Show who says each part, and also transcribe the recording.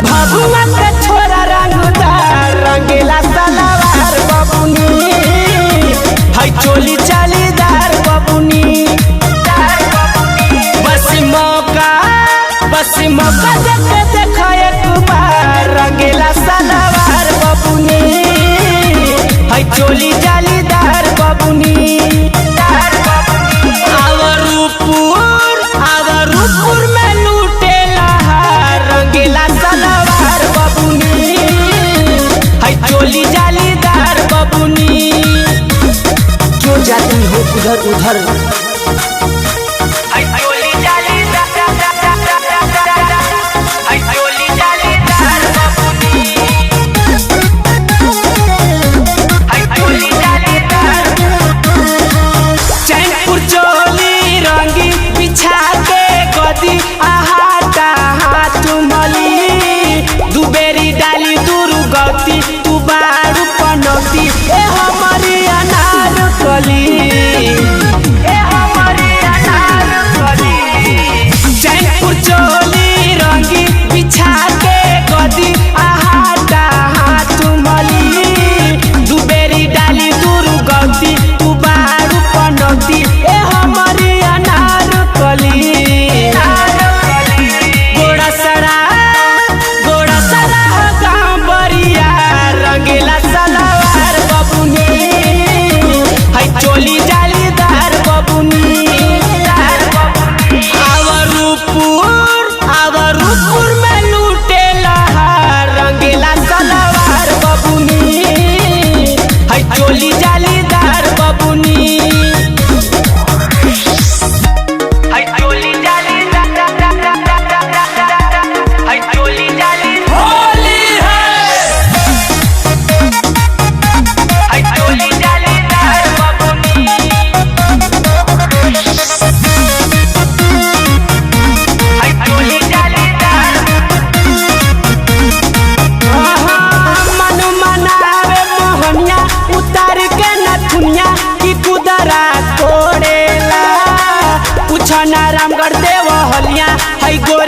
Speaker 1: भभुआ के छोरा रंगदार रंगीला सलवार बबुनी है चोली चालीदार बबुनी। बस मौका देखे देखो एक बार रंगीला सलवार बबुनी है चोली चालीदार बबुनी। आवरूपुर में लूटेला रंगीला सलवार बबुनी है चोली जालीदार बबुनी। क्यों जाती हो उधर उधर चैनपुर चोली रंगी बिछा के गदी आहाटा हाथ मली दुबेरी डाली दुरु गौती तू बारू पनौती ए हमारी अनार कली चैनपुर चोली रंगी बिछा के गदी आहाटा हाथ मली दुबेरी डाली दुरु गौती तू बारू पनौती ए हमारी अनार कली। गोड़ा सरा गाँव बरिया रंगीला सलवार बबुनी है चोली जालीदार बबुनी। आवरूपुर में लूटेला रंगीला सलवार बबुनी है चोली जालीदार बबुनी। उतार के नथुनिया की कुदरा तोड़ेला पूछना रामगढ़ देव हलिया है गो